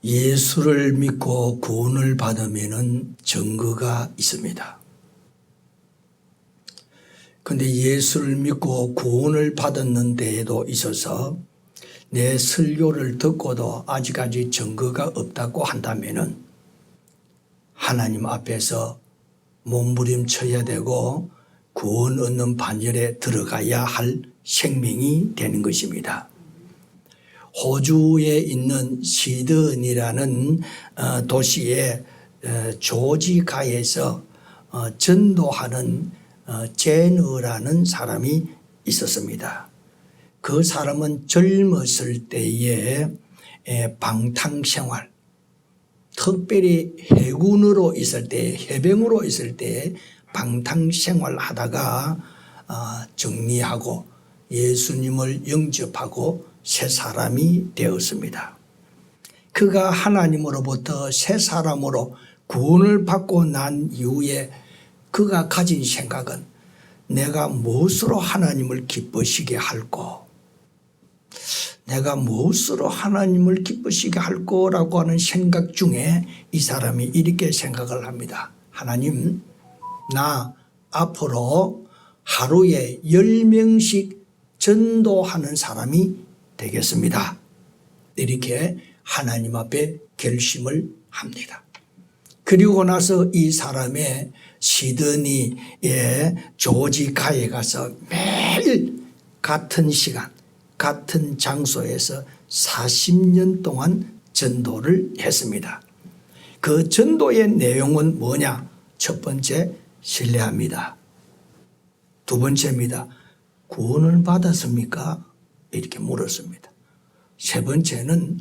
예수를 믿고 구원을 받으면 증거가 있습니다. 그런데 예수를 믿고 구원을 받았는 데에도 있어서 내 설교를 듣고도 아직까지 증거가 없다고 한다면 하나님 앞에서 몸부림쳐야 되고 구원 얻는 반열에 들어가야 할 생명이 되는 것입니다. 호주에 있는 시드니라는 도시의 조지가에서 전도하는 제너라는 사람이 있었습니다. 그 사람은 젊었을 때에 방탕생활, 특별히 해군으로 있을 때, 해병으로 있을 때 방탕생활 하다가 정리하고 예수님을 영접하고 새 사람이 되었습니다. 그가 하나님으로부터 새 사람으로 구원을 받고 난 이후에 그가 가진 생각은 내가 무엇으로 하나님을 기쁘시게 할꼬? 내가 무엇으로 하나님을 기쁘시게 할꼬라고 하는 생각 중에 이 사람이 이렇게 생각을 합니다. 하나님, 나 앞으로 하루에 10명씩 전도하는 사람이 되겠습니다. 이렇게 하나님 앞에 결심을 합니다. 그리고 나서 이 사람의 시드니의 조지가에 가서 매일 같은 시간, 같은 장소에서 40년 동안 전도를 했습니다. 그 전도의 내용은 뭐냐? 첫 번째, 신뢰합니다. 두 번째입니다. 구원을 받았습니까? 이렇게 물었습니다. 세 번째는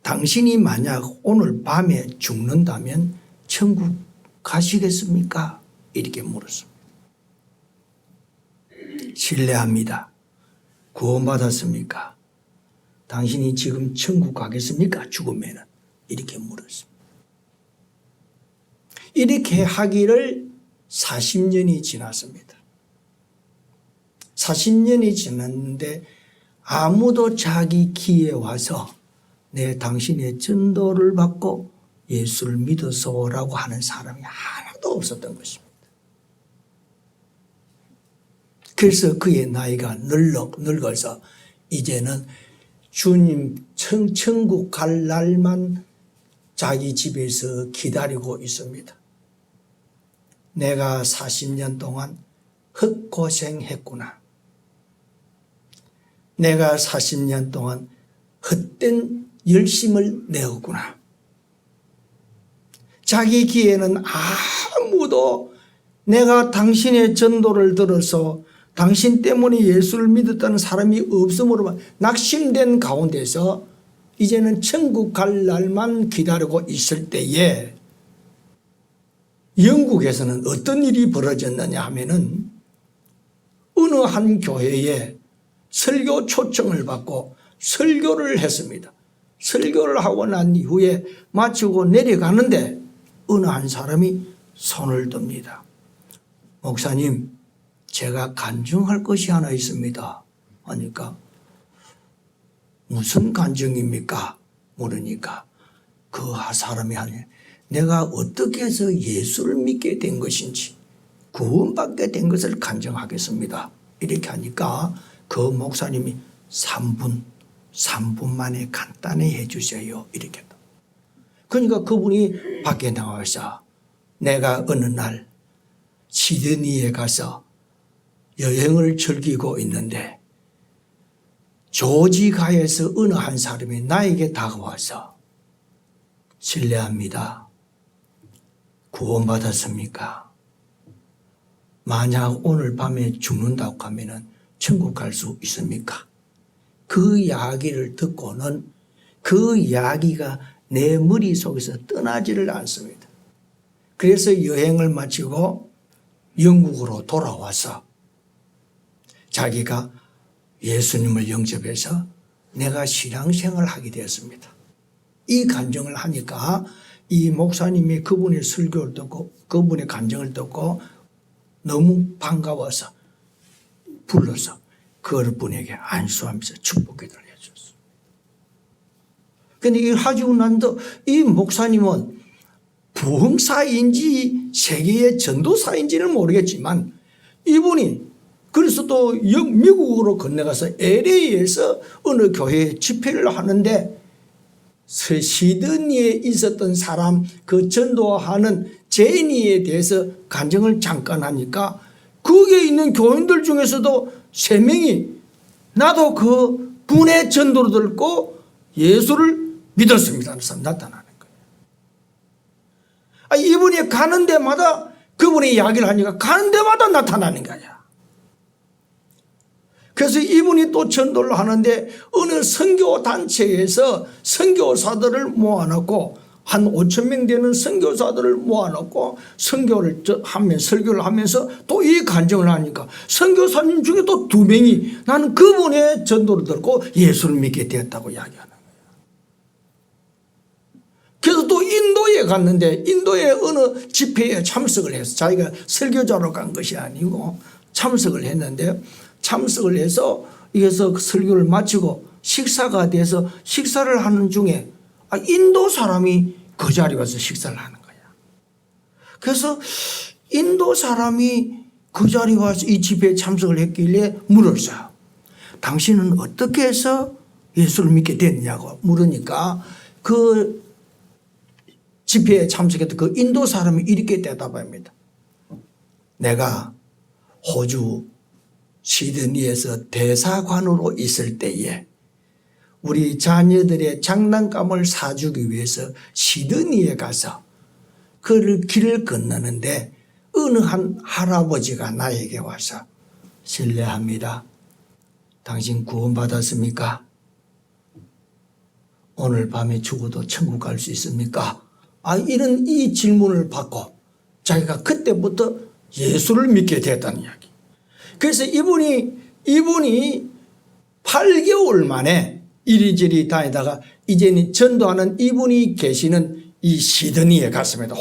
당신이 만약 오늘 밤에 죽는다면 천국 가시겠습니까? 이렇게 물었습니다. 신뢰합니다. 구원받았습니까? 당신이 지금 천국 가겠습니까? 죽으면 이렇게 물었습니다. 이렇게 하기를 40년이 지났습니다. 40년이 지났는데 아무도 자기 귀에 와서 내 당신의 전도를 받고 예수를 믿어서라고 하는 사람이 하나도 없었던 것입니다. 그래서 그의 나이가 늙어서 이제는 주님 천국 갈 날만 자기 집에서 기다리고 있습니다. 내가 40년 동안 헛고생했구나. 내가 40년 동안 헛된 열심을 내었구나. 자기 귀에는 아무도 내가 당신의 전도를 들어서 당신 때문에 예수를 믿었다는 사람이 없으므로 낙심된 가운데서 이제는 천국 갈 날만 기다리고 있을 때에 영국에서는 어떤 일이 벌어졌느냐 하면은 어느 한 교회에 설교 초청을 받고 설교를 했습니다. 설교를 하고 난 이후에 마치고 내려가는데 어느 한 사람이 손을 듭니다. 목사님, 제가 간증할 것이 하나 있습니다. 하니까 무슨 간증입니까? 물으니까 그 사람이 하니 내가 어떻게 해서 예수를 믿게 된 것인지 구원받게 된 것을 간증하겠습니다. 이렇게 하니까 그 목사님이 3분 만에 간단히 해주세요. 이렇게. 그러니까 그분이 밖에 나와서 내가 어느 날 시드니에 가서 여행을 즐기고 있는데 조지가에서 어느 한 사람이 나에게 다가와서 실례합니다. 구원받았습니까? 만약 오늘 밤에 죽는다고 하면 천국 갈 수 있습니까? 그 이야기를 듣고는 그 이야기가 내 머릿속에서 떠나지를 않습니다. 그래서 여행을 마치고 영국으로 돌아와서 자기가 예수님을 영접해서 내가 신앙생활을 하게 되었습니다. 이 간증을 하니까 이 목사님이 그분의 설교를 듣고 그분의 간증을 듣고 너무 반가워서 불러서 그분에게 안수하면서 축복 기도를 해줬어요. 근데 이걸 하시고 난도 이 목사님은 부흥사인지 세계의 전도사인지는 모르겠지만 이분이 그래서 또 미국으로 건너가서 LA에서 어느 교회에 집회를 하는데 시드니에 있었던 사람 그 전도하는 제니에 대해서 간증을 잠깐 하니까 거기에 있는 교인들 중에서도 3명이 나도 그 분의 전도를 듣고 예수를 믿었습니다 하는 사람 나타나는 거예요. 이분이 가는 데마다 그분의 이야기를 하니까 가는 데마다 나타나는 거야. 그래서 이분이 또 전도를 하는데 어느 선교단체에서 선교사들을 모아놓고 한 5,000명 되는 선교사들을 모아놓고 설교를 하면서 또 이 간증을 하니까 선교사님 중에 또 2명이 나는 그분의 전도를 듣고 예수를 믿게 되었다고 이야기하는 거예요. 그래서 또 인도에 갔는데 인도의 어느 집회에 참석을 해서 자기가 설교자로 간 것이 아니고 참석을 했는데 참석을 해서 여기서 설교를 마치고 식사가 돼서 식사를 하는 중에 인도 사람이 그 자리에 와서 식사를 하는 거야. 그래서 인도 사람이 그 자리에 와서 이 집회에 참석을 했길래 물었어요. 당신은 어떻게 해서 예수를 믿게 됐냐고 물으니까 그 집회에 참석했던 그 인도 사람이 이렇게 대답합니다. 내가 호주 시드니에서 대사관으로 있을 때에 우리 자녀들의 장난감을 사주기 위해서 시드니에 가서 그 길을 건너는데 어느 한 할아버지가 나에게 와서 실례합니다. 당신 구원받았습니까? 오늘 밤에 죽어도 천국 갈 수 있습니까? 이런 이 질문을 받고 자기가 그때부터 예수를 믿게 됐다는 이야기. 그래서 이분이 8개월 만에 이리저리 다니다가 이제는 전도하는 이분이 계시는 이 시드니에 갔습니다.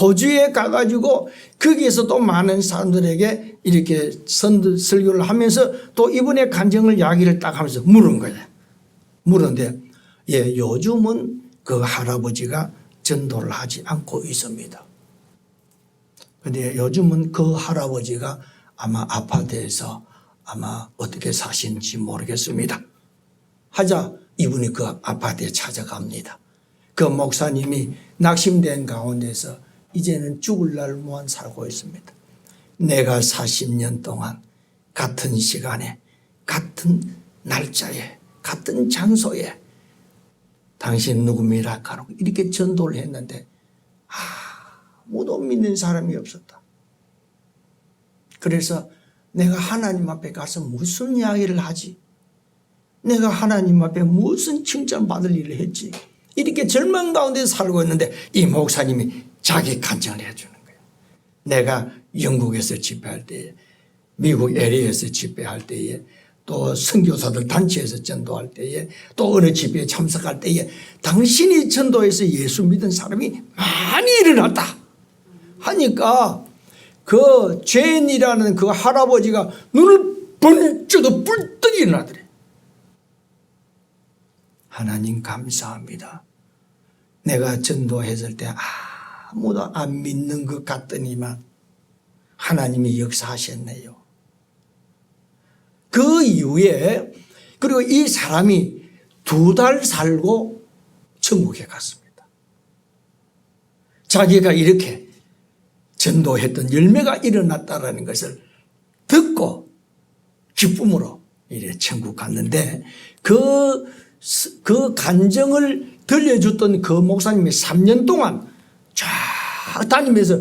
호주에 가가지고 거기에서 또 많은 사람들에게 이렇게 설교를 하면서 또 이분의 간증을 이야기를 딱 하면서 물은 거예요. 물었는데 요즘은 그 할아버지가 전도를 하지 않고 있습니다. 그런데 요즘은 그 할아버지가 아마 아파트에서 아마 어떻게 사시는지 모르겠습니다. 하자 이분이 그 아파트에 찾아갑니다. 그 목사님이 낙심된 가운데서 이제는 죽을 날 무한 살고 있습니다. 내가 40년 동안 같은 시간에 같은 날짜에 같은 장소에 당신 누굽니까? 이렇게 전도를 했는데 아무도 믿는 사람이 없었다. 그래서 내가 하나님 앞에 가서 무슨 이야기를 하지? 내가 하나님 앞에 무슨 칭찬받을 일을 했지? 이렇게 절망 가운데 살고 있는데 이 목사님이 자기 간증을 해주는 거예요. 내가 영국에서 집회할 때에 미국 LA에서 집회할 때에 또 선교사들 단체에서 전도할 때에 또 어느 집회에 참석할 때에 당신이 전도해서 예수 믿은 사람이 많이 일어났다 하니까 그 죄인이라는 그 할아버지가 눈을 번쩍 뿔떡 일어나더래. 하나님 감사합니다. 내가 전도했을 때 아무도 안 믿는 것 같더니만 하나님이 역사하셨네요. 그 이후에 그리고 이 사람이 2달 살고 천국에 갔습니다. 자기가 이렇게 전도했던 열매가 일어났다라는 것을 듣고 기쁨으로 이래 천국 갔는데 그 간증을 들려줬던 그 목사님이 3년 동안 쫙 다니면서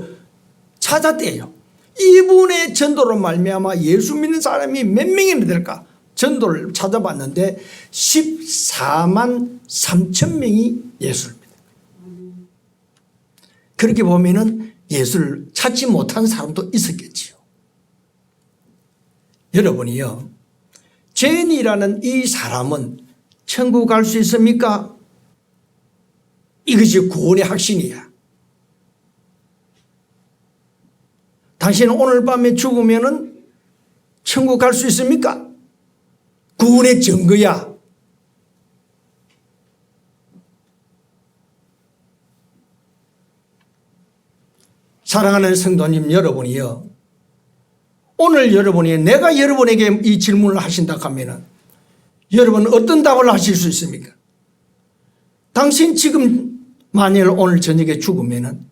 찾았대요. 이분의 전도로 말미암아 예수 믿는 사람이 몇 명이나 될까? 전도를 찾아봤는데 14만 3천 명이 예수를 믿어요. 그렇게 보면은 예수를 찾지 못한 사람도 있었겠지요. 여러분이요, 제인이라는 이 사람은 천국 갈 수 있습니까? 이것이 구원의 확신이야. 당신은 오늘 밤에 죽으면은 천국 갈 수 있습니까? 구원의 증거야. 사랑하는 성도님 여러분이요, 오늘 여러분이 내가 여러분에게 이 질문을 하신다 하면은 여러분은 어떤 답을 하실 수 있습니까? 당신 지금 만일 오늘 저녁에 죽으면은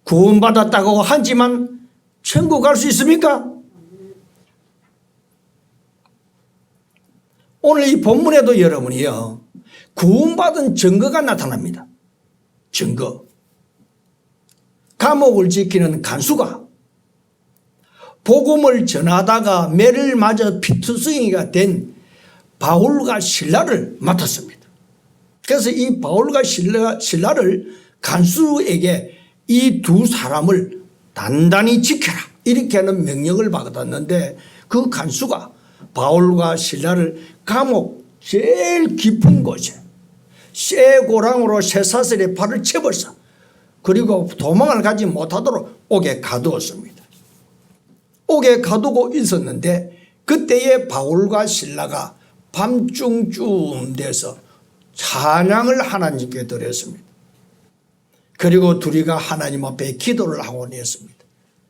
구원받았다고 하지만 천국 갈 수 있습니까? 오늘 이 본문에도 여러분이요, 구원받은 증거가 나타납니다. 증거. 감옥을 지키는 간수가 복음을 전하다가 매를 맞아 피투성이가 된 바울과 실라를 맡았습니다. 그래서 이 바울과 실라를 간수에게 이 두 사람을 단단히 지켜라 이렇게 하는 명령을 받았는데, 그 간수가 바울과 실라를 감옥 제일 깊은 곳에 쇠고랑으로 쇠사슬에 발을 채버서 그리고 도망을 가지 못하도록 옥에 가두었습니다. 옥에 가두고 있었는데 그때에 바울과 실라가 밤중쯤 돼서 찬양을 하나님께 드렸습니다. 그리고 둘이가 하나님 앞에 기도를 하고 있습니다.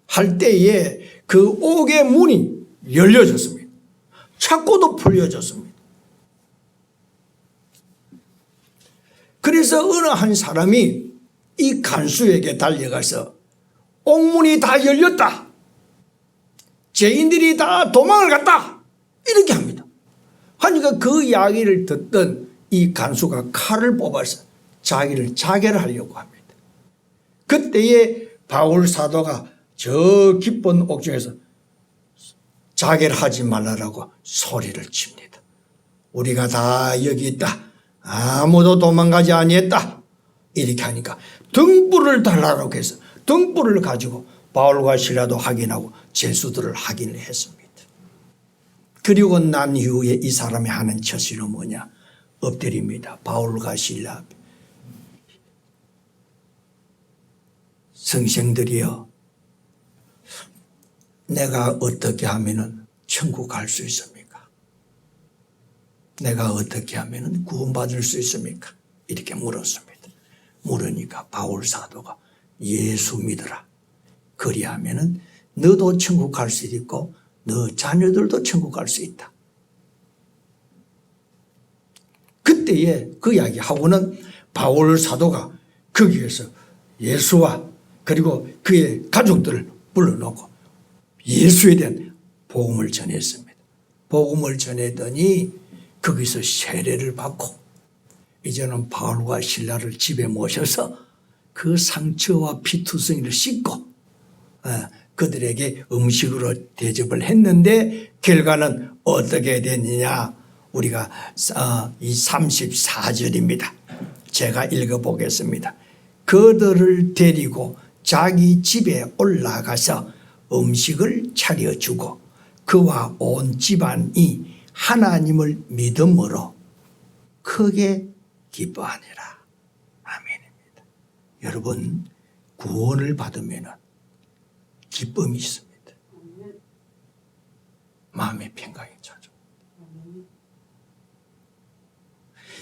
할 때에 그 옥의 문이 열려졌습니다. 창고도 풀려졌습니다. 그래서 어느 한 사람이 이 간수에게 달려가서 옥문이 다 열렸다, 죄인들이 다 도망을 갔다 이렇게 합니다. 하니까 그 이야기를 듣던 이 간수가 칼을 뽑아서 자기를 자결하려고 합니다. 그때에 바울 사도가 저 깊은 옥중에서 자결하지 말라라고 소리를 칩니다. 우리가 다 여기 있다, 아무도 도망가지 아니했다 이렇게 하니까 등불을 달라고 해서 등불을 가지고 바울과 실라도 확인하고 죄수들을 확인을 했습니다. 그리고 난 이후에 이 사람이 하는 처신은 뭐냐, 엎드립니다. 바울과 실라 앞에. 성생들이여, 내가 어떻게 하면은 천국 갈 수 있습니까? 내가 어떻게 하면은 구원받을 수 있습니까? 이렇게 물었습니다. 물으니까 바울 사도가 예수 믿어라. 그리하면은 너도 천국 갈 수 있고 너 자녀들도 천국 갈 수 있다. 그때에 그 이야기하고는 바울 사도가 거기에서 예수와 그리고 그의 가족들을 불러놓고 예수에 대한 복음을 전했습니다. 복음을 전했더니 거기서 세례를 받고 이제는 바울과 실라를 집에 모셔서 그 상처와 피투성이를 씻고 그들에게 음식으로 대접을 했는데 결과는 어떻게 됐느냐, 우리가 이 34절입니다. 제가 읽어보겠습니다. 그들을 데리고 자기 집에 올라가서 음식을 차려주고 그와 온 집안이 하나님을 믿음으로 크게 기뻐하니라. 아멘입니다. 여러분, 구원을 받으면 기쁨이 있습니다. 마음의 평강이 찾아옵니다.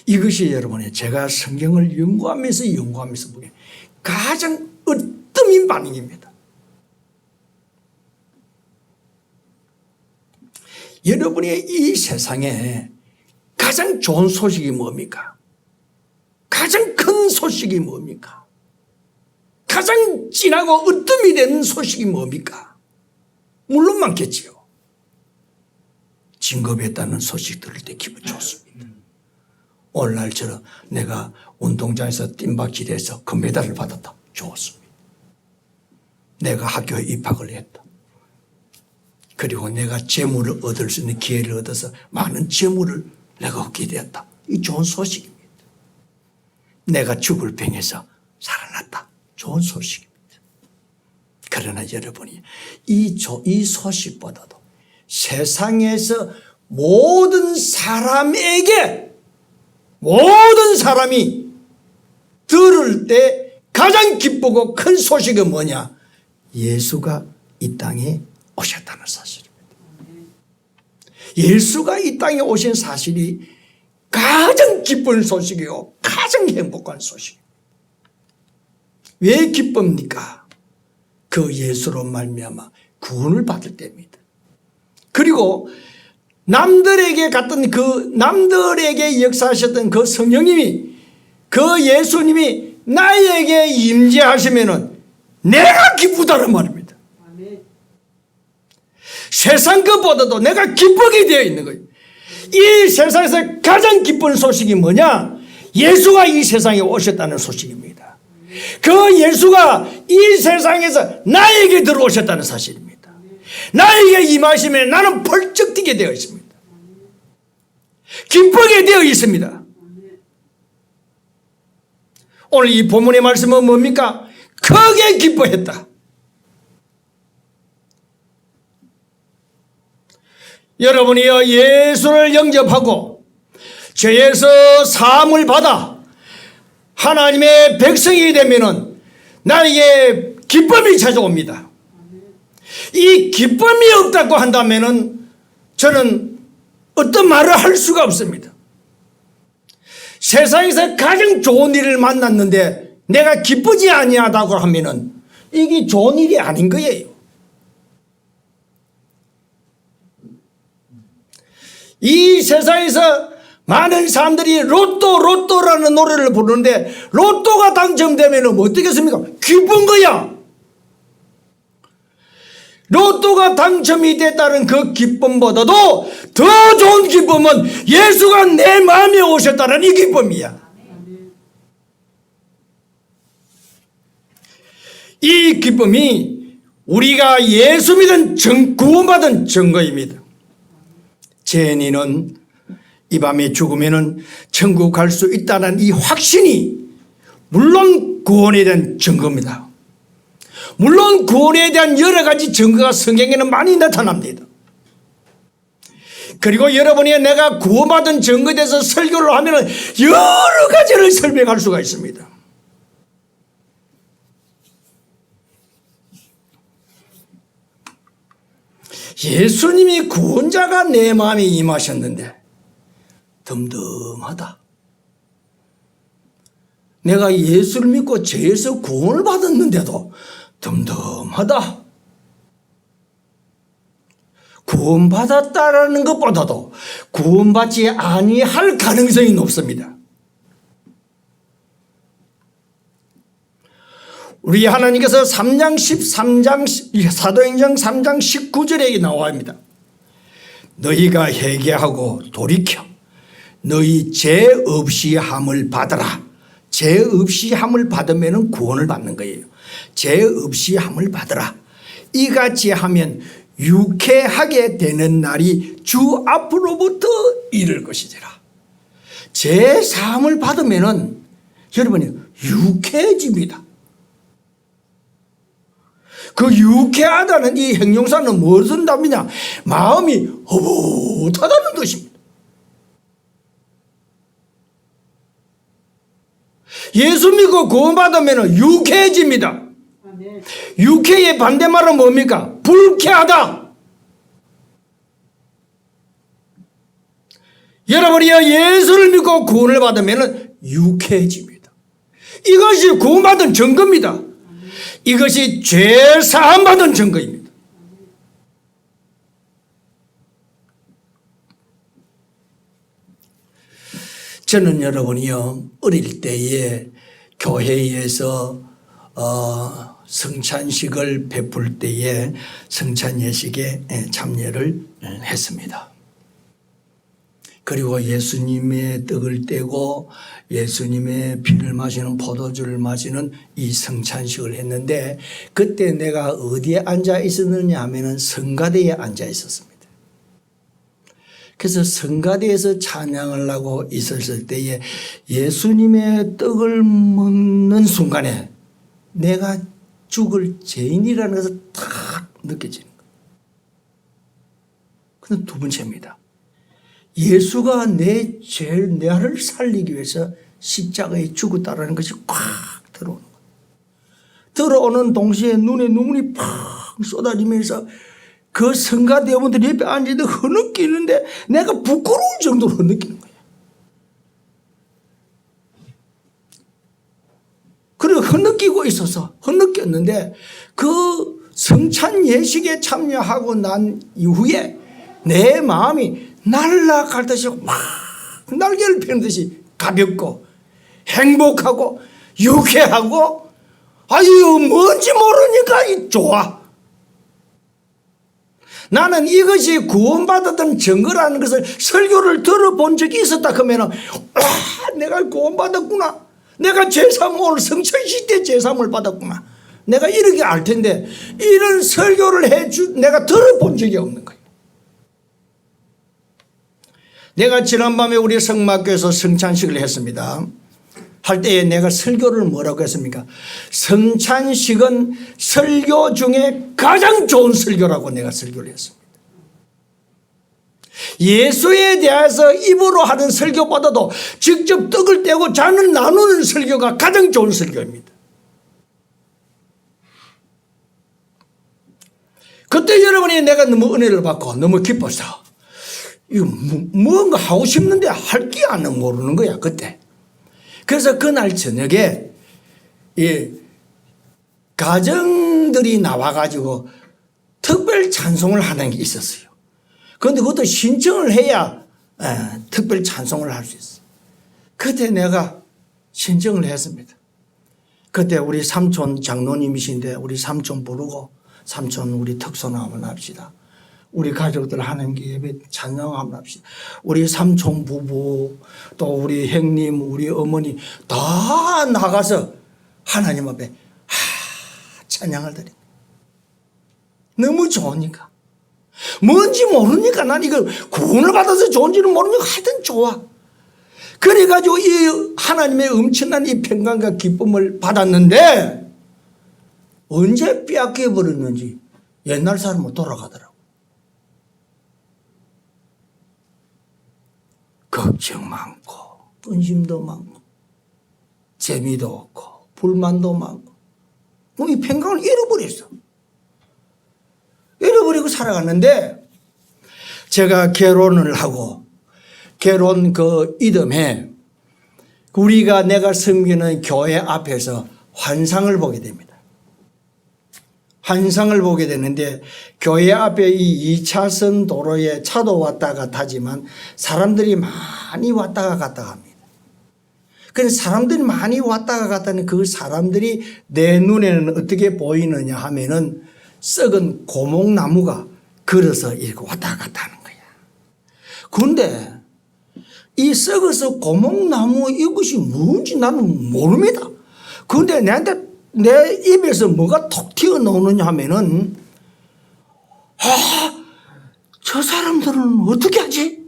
이것이 여러분의 제가 성경을 연구하면서 보니 가장 으뜸인 반응입니다. 여러분의 이 세상에 가장 좋은 소식이 뭡니까? 가장 큰 소식이 뭡니까? 가장 진하고 으뜸이 되는 소식이 뭡니까? 물론 많겠지요. 진급했다는 소식 들을 때 기분 좋습니다. 오늘날처럼 내가 운동장에서 뜀박질해서 금메달을 받았다. 좋습니다. 내가 학교에 입학을 했다. 그리고 내가 재물을 얻을 수 있는 기회를 얻어서 많은 재물을 내가 얻게 되었다. 이 좋은 소식입니다. 내가 죽을 병에서 살아났다. 좋은 소식입니다. 그러나 여러분이 이 소식보다도 세상에서 모든 사람이 들을 때 가장 기쁘고 큰 소식은 뭐냐? 예수가 이 땅에 오셨다는 사실입니다. 예수가 이 땅에 오신 사실이 가장 기쁜 소식이고 가장 행복한 소식입니다. 왜 기쁩니까? 그 예수로 말미암아 구원을 받을 때입니다. 그리고 남들에게 역사하셨던 그 성령님이, 그 예수님이 나에게 임재하시면은 내가 기쁘다는 말입니다. 세상 것보다도 내가 기쁘게 되어 있는 거예요. 이 세상에서 가장 기쁜 소식이 뭐냐? 예수가 이 세상에 오셨다는 소식입니다. 그 예수가 이 세상에서 나에게 들어오셨다는 사실입니다. 나에게 임하시면 나는 펄쩍 뛰게 되어 있습니다. 기쁘게 되어 있습니다. 오늘 이 본문의 말씀은 뭡니까? 크게 기뻐했다. 여러분이요, 예수를 영접하고 죄에서 사함을 받아 하나님의 백성이 되면은 나에게 기쁨이 찾아옵니다. 이 기쁨이 없다고 한다면은 저는 어떤 말을 할 수가 없습니다. 세상에서 가장 좋은 일을 만났는데 내가 기쁘지 아니하다고 하면은 이게 좋은 일이 아닌 거예요. 이 세상에서 많은 사람들이 로또라는 노래를 부르는데 로또가 당첨되면 어떻겠습니까? 기쁜 거야. 로또가 당첨이 됐다는 그 기쁨보다도 더 좋은 기쁨은 예수가 내 마음에 오셨다는 이 기쁨이야. 이 기쁨이 우리가 예수 믿은 구원받은 증거입니다. 죄인은 이 밤에 죽으면 천국 갈 수 있다는 이 확신이 물론 구원에 대한 증거입니다. 물론 구원에 대한 여러 가지 증거가 성경에는 많이 나타납니다. 그리고 여러분이 내가 구원받은 증거에 대해서 설교를 하면 여러 가지를 설명할 수가 있습니다. 예수님이 구원자가 내 마음에 임하셨는데 덤덤하다. 내가 예수를 믿고 죄에서 구원을 받았는데도 덤덤하다. 구원받았다라는 것보다도 구원받지 아니할 가능성이 높습니다. 우리 하나님께서 사도행전 3장 19절에 나와입니다. 너희가 회개하고 돌이켜 너희 죄 없이 함을 받아라. 죄 없이 함을 받으면 구원을 받는 거예요. 죄 없이 함을 받아라. 이같이 하면 유쾌하게 되는 날이 주 앞으로부터 이를 것이지라. 죄 사함을 받으면 여러분이 유쾌해집니다. 그 유쾌하다는 이 형용사는 무엇을 답니까? 마음이 허붓하다는 뜻입니다. 예수 믿고 구원받으면 유쾌해집니다. 유쾌의 반대말은 뭡니까? 불쾌하다. 여러분이 예수를 믿고 구원을 받으면 유쾌해집니다. 이것이 구원받은 증거입니다. 이것이 죄 사함 받은 증거입니다. 저는 여러분이요, 어릴 때에 교회에서 성찬식을 베풀 때에 성찬 예식에 참여를 했습니다. 그리고 예수님의 떡을 떼고 예수님의 피를 마시는 포도주를 마시는 이 성찬식을 했는데 그때 내가 어디에 앉아 있었느냐 하면은 성가대에 앉아 있었습니다. 그래서 성가대에서 찬양을 하고 있었을 때에 예수님의 떡을 먹는 순간에 내가 죽을 죄인이라는 것을 딱 느껴지는 거예요. 그런데 두 번째입니다. 예수가 나를 살리기 위해서 십자가에 죽었다라는 것이 꽉 들어오는 거예요. 들어오는 동시에 눈에 눈물이 팍 쏟아지면서 그 성가대원들 옆에 앉아도 흐느끼는데 내가 부끄러울 정도로 흐느끼는 거예요. 그리고 흐느끼고 있어서 흐느꼈는데 그 성찬 예식에 참여하고 난 이후에 내 마음이 날아갈 듯이 막 날개를 펴는 듯이 가볍고 행복하고 유쾌하고 아유 뭔지 모르니까 좋아. 나는 이것이 구원받았던 증거라는 것을 설교를 들어본 적이 있었다 그러면 내가 구원받았구나. 내가 제3 오늘 성천식 때 제3을 받았구나. 내가 이렇게 알 텐데 이런 설교를 내가 들어본 적이 없는 거예요. 내가 지난밤에 우리 성막교에서 성찬식을 했습니다. 할 때에 내가 설교를 뭐라고 했습니까? 성찬식은 설교 중에 가장 좋은 설교라고 내가 설교를 했습니다. 예수에 대해서 입으로 하는 설교보다도 직접 떡을 떼고 잔을 나누는 설교가 가장 좋은 설교입니다. 그때 여러분이 내가 너무 은혜를 받고 너무 기뻐서 이거 뭔가 하고 싶는데 할 게 안 모르는 거야 그때. 그래서 그날 저녁에 이 가정들이 나와가지고 특별 찬송을 하는 게 있었어요. 그런데 그것도 신청을 해야 특별 찬송을 할 수 있어요. 그때 내가 신청을 했습니다. 그때 우리 삼촌 장로님이신데 우리 삼촌 부르고 삼촌 우리 특손 한번 합시다. 우리 가족들 하는 게 예배 찬양 한번 합시다. 우리 삼촌 부부 또 우리 형님 우리 어머니 다 나가서 하나님 앞에 찬양을 드립니다. 너무 좋으니까. 뭔지 모르니까 난 이거 구원을 받아서 좋은지는 모르니까 하여튼 좋아. 그래가지고 이 하나님의 엄청난 이 평강과 기쁨을 받았는데 언제 빼앗겨 버렸는지 옛날 사람은 돌아가더라고. 걱정 많고 근심도 많고 재미도 없고 불만도 많고 이 평강을 잃어버렸어. 잃어버리고 살아갔는데 제가 결혼을 하고 결혼 그 이듬해 우리가 내가 섬기는 교회 앞에서 환상을 보게 됩니다. 환상을 보게 되는데 교회 앞에 이 2차선 도로에 차도 왔다 갔다 하지만 사람들이 많이 왔다가 갔다 합니다. 그래서 사람들이 많이 왔다가 갔다는 그 사람들이 내 눈에는 어떻게 보이느냐 하면은 썩은 고목나무가 걸어서 이렇게 왔다 갔다 하는 거야. 그런데 이 썩어서 고목나무 이것이 뭔지 나는 모릅니다. 그런데 내 입에서 뭐가 톡 튀어나오느냐 하면은 저 사람들은 어떻게 하지?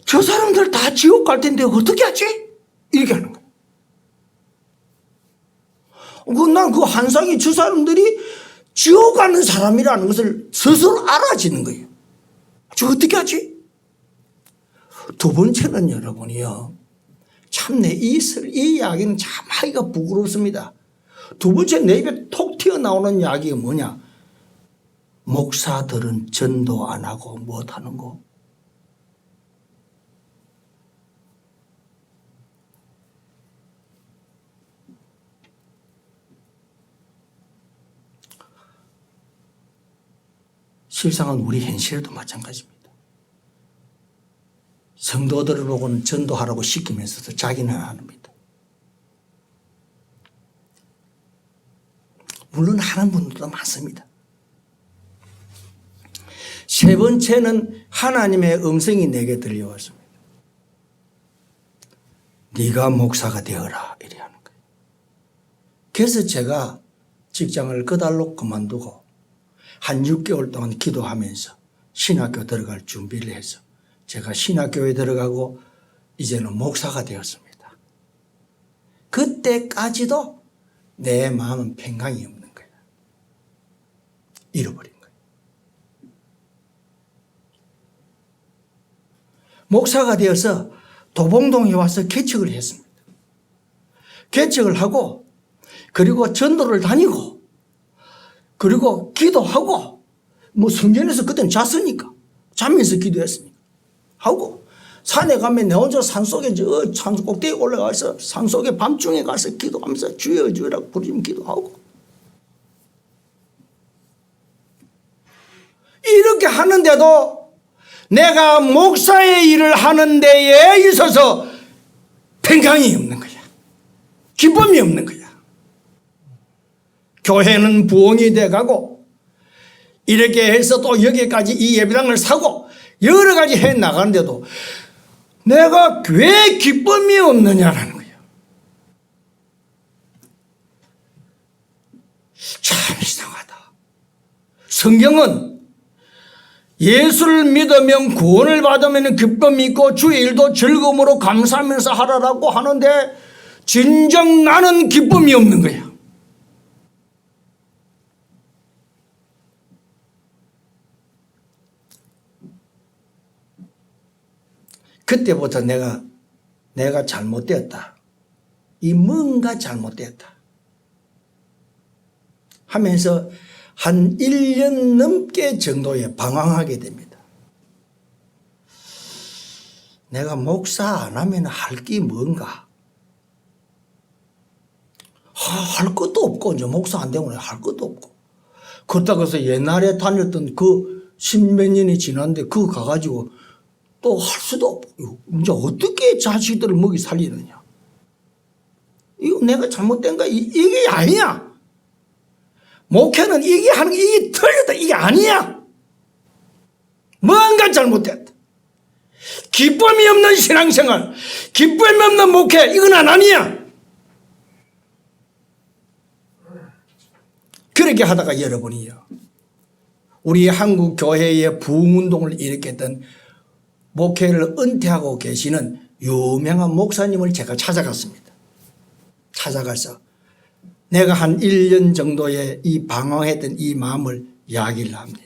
저 사람들 다 지옥 갈 텐데 어떻게 하지? 이렇게 하는 거야. 난 그 환상이 저 사람들이 지옥 가는 사람이라는 것을 스스로 알아지는 거예요. 저 어떻게 하지? 두 번째는 여러분이요. 참내 이 이야기는 참 하기가 부끄럽습니다. 두 번째 내 입에 톡 튀어나오는 이야기가 뭐냐? 목사들은 전도 안 하고 못 하는 거. 실상은 우리 현실에도 마찬가지입니다. 성도들을 보고는 전도하라고 시키면서도 자기는 안 합니다. 물론 하는 분들도 많습니다. 세 번째는 하나님의 음성이 내게 들려왔습니다. 네가 목사가 되어라 이래 하는 거예요. 그래서 제가 직장을 그달로 그만두고 한 6개월 동안 기도하면서 신학교 들어갈 준비를 해서 제가 신학교에 들어가고 이제는 목사가 되었습니다. 그때까지도 내 마음은 평강이 없는 거예요. 잃어버린 거예요. 목사가 되어서 도봉동에 와서 개척을 했습니다. 개척을 하고 그리고 전도를 다니고 그리고 기도하고 뭐 성전에서 그때는 잤으니까 자면서 기도했으니까 하고 산에 가면 내 혼자 산속에 산 꼭대기 올라가서 산속에 밤중에 가서 기도하면서 주여 주여라고 부르면 기도하고 이렇게 하는데도 내가 목사의 일을 하는 데에 있어서 평강이 없는 거야. 기쁨이 없는 거야. 교회는 부흥이 돼가고 이렇게 해서 또 여기까지 이 예배당을 사고 여러 가지 해 나가는데도 내가 왜 기쁨이 없느냐라는 거예요. 참 이상하다. 성경은 예수를 믿으면 구원을 받으면 기쁨이 있고 주의 일도 즐거움으로 감사하면서 하라라고 하는데 진정 나는 기쁨이 없는 거야. 그때부터 내가 잘못되었다. 이 뭔가 잘못되었다. 하면서 한 1년 넘게 정도에 방황하게 됩니다. 내가 목사 안 하면 할 게 뭔가? 할 것도 없고, 이제 목사 안 되면 할 것도 없고. 그렇다고 해서 옛날에 다녔던 그 십몇 년이 지났는데 그거 가가지고 또 할 수도 없고, 이제 어떻게 자식들을 먹이 살리느냐. 이거 내가 잘못된 거야. 이게 아니야. 목회는 이게 하는 게 이게 틀렸다. 이게 아니야. 뭔가 잘못됐다. 기쁨이 없는 신앙생활, 기쁨이 없는 목회, 이건 아니야. 그렇게 하다가 여러분이요, 우리 한국 교회의 부흥운동을 일으켰던 목회를 은퇴하고 계시는 유명한 목사님을 제가 찾아갔습니다. 찾아가서 내가 한 1년 정도의 이 방황했던 이 마음을 이야기를 합니다.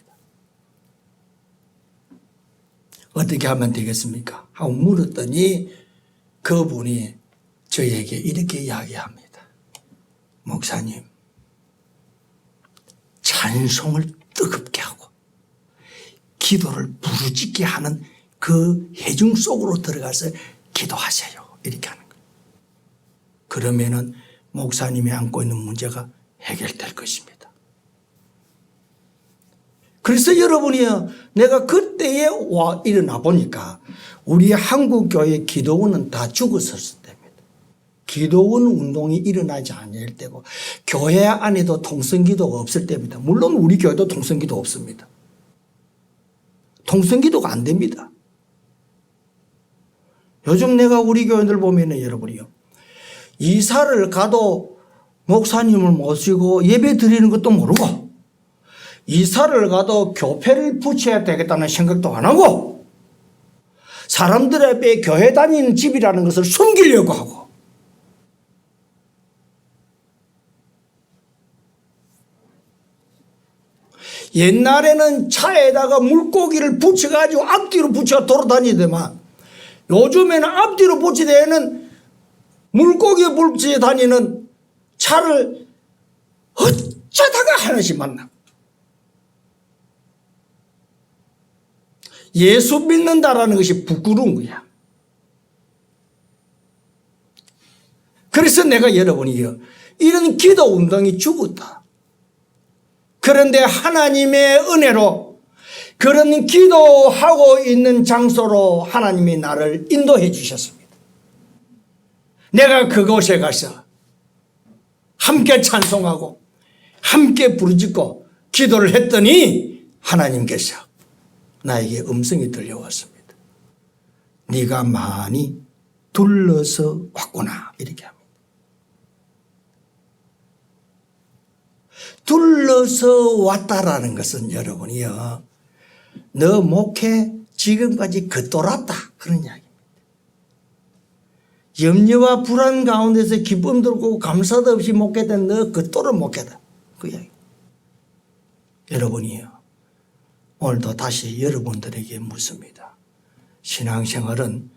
어떻게 하면 되겠습니까? 하고 물었더니 그분이 저에게 이렇게 이야기합니다. 목사님, 찬송을 뜨겁게 하고 기도를 부르짖게 하는 그 해중 속으로 들어가서 기도하세요. 이렇게 하는 거예요. 그러면은 목사님이 안고 있는 문제가 해결될 것입니다. 그래서 여러분이요, 내가 그때에 와 일어나 보니까 우리 한국 교회 기도원은 다 죽었을 때입니다. 기도원 운동이 일어나지 않을 때고 교회 안에도 통성기도가 없을 때입니다. 물론 우리 교회도 통성기도 없습니다. 통성기도가 안 됩니다. 요즘 내가 우리 교회들 보면은 여러분이요, 이사를 가도 목사님을 모시고 예배 드리는 것도 모르고, 이사를 가도 교패를 붙여야 되겠다는 생각도 안 하고, 사람들 앞에 교회 다니는 집이라는 것을 숨기려고 하고, 옛날에는 차에다가 물고기를 붙여가지고 앞뒤로 붙여 돌아다니더만 요즘에는 앞뒤로 붙이되는 물고기 붙여 다니는 차를 어쩌다가 하나씩 만나. 예수 믿는다라는 것이 부끄러운 거야. 그래서 내가 여러분이요, 이런 기도 운동이 죽었다. 그런데 하나님의 은혜로 그런 기도하고 있는 장소로 하나님이 나를 인도해 주셨습니다. 내가 그곳에 가서 함께 찬송하고 함께 부르짖고 기도를 했더니 하나님께서 나에게 음성이 들려왔습니다. 네가 많이 둘러서 왔구나, 이렇게 합니다. 둘러서 왔다라는 것은 여러분이요, 너 목회 지금까지 겉돌았다, 그런 이야기입니다. 염려와 불안 가운데서 기쁨 들고 감사도 없이 목회된 너 겉돌은 목회다, 그 이야기. 여러분이요, 오늘도 다시 여러분들에게 묻습니다. 신앙생활은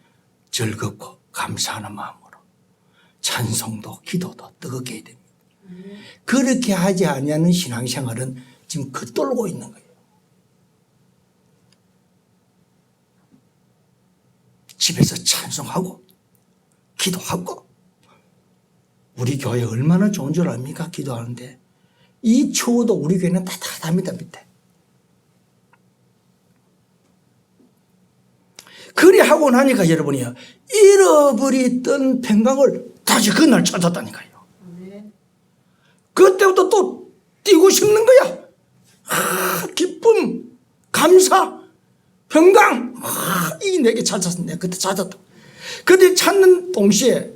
즐겁고 감사하는 마음으로 찬송도 기도도 뜨겁게 해야 됩니다. 그렇게 하지 아니하는 신앙생활은 지금 겉돌고 있는 거예요. 집에서 찬송하고 기도하고. 우리 교회 얼마나 좋은 줄 압니까? 기도하는데. 이 추워도 우리 교회는 따뜻합니다. 밑에. 그리 하고 나니까 여러분이요, 잃어버렸던 평강을 다시 그날 찾았다니까요. 그때부터 또 뛰고 싶는 거야. 기쁨, 감사, 평강. 이 내게 찾았어. 내가 그때 찾았다. 그때 찾는 동시에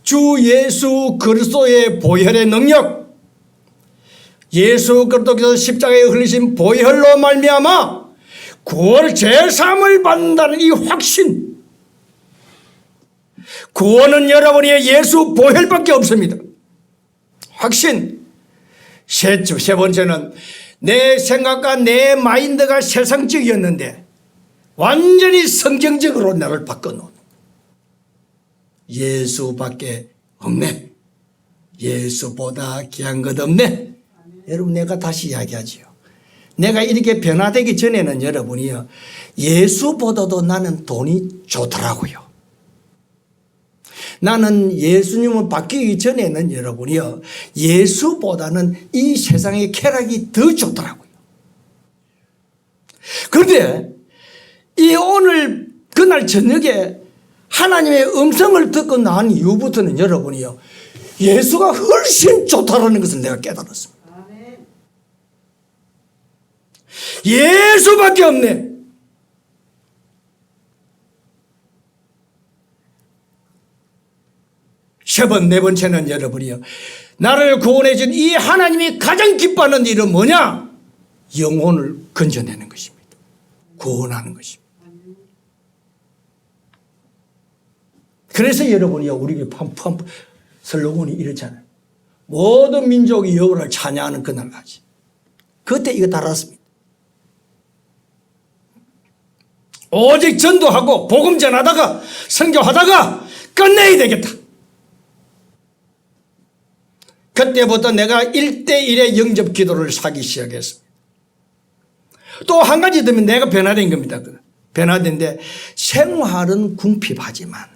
주 예수 그리스도의 보혈의 능력, 예수 그리스도께서 십자가에 흘리신 보혈로 말미암아 구원 제사함을 받는다는 이 확신. 구원은 여러분의 예수 보혈밖에 없습니다. 확신. 세 번째는 내 생각과 내 마인드가 세상적이었는데 완전히 성경적으로 나를 바꿔놓은 예수밖에 없네. 예수보다 귀한 것 없네. 여러분, 내가 다시 이야기하지요. 내가 이렇게 변화되기 전에는 여러분이요, 예수보다도 나는 돈이 좋더라고요. 나는 예수님을 바뀌기 전에는 여러분이요, 예수보다는 이 세상의 쾌락이 더 좋더라고요. 그런데 이 오늘 그날 저녁에 하나님의 음성을 듣고 난 이후부터는 여러분이요, 예수가 훨씬 좋다라는 것을 내가 깨달았습니다. 예수밖에 없네. 네 번째는 여러분이요, 나를 구원해 준 이 하나님이 가장 기뻐하는 일은 뭐냐? 영혼을 건져내는 것입니다. 구원하는 것입니다. 그래서 여러분이요, 우리 슬로건이 이렇잖아요. 모든 민족이 여호와를 찬양하는 그날까지. 그때 이거 달았습니다. 오직 전도하고 복음 전하다가 선교하다가 끝내야 되겠다. 그때부터 내가 1:1의 영접 기도를 사기 시작했습니다. 또 한 가지 더면 내가 변화된 겁니다. 변화된데 생활은 궁핍하지만,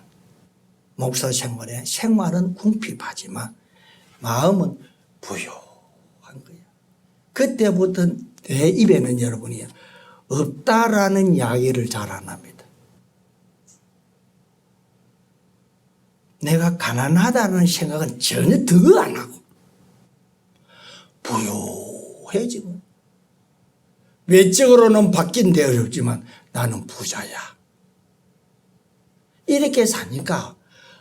목사 생활은 궁핍하지만 마음은 부유한 거예요. 그때부터 내 입에는 여러분이 없다라는 이야기를 잘 안 합니다. 내가 가난하다는 생각은 전혀 더 안 하고 부유해지고, 외적으로는 바뀐 데 어렵지만 나는 부자야. 이렇게 사니까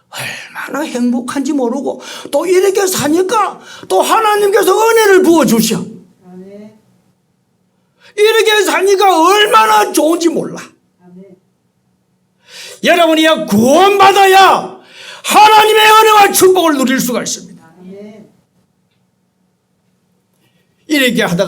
얼마나 행복한지 모르고, 또 이렇게 사니까 또 하나님께서 은혜를 부어주셔. 이렇게 사니까 얼마나 좋은지 몰라. 여러분이 구원받아야 하나님의 은혜와 축복을 누릴 수가 있습니다. 이렇게 하다가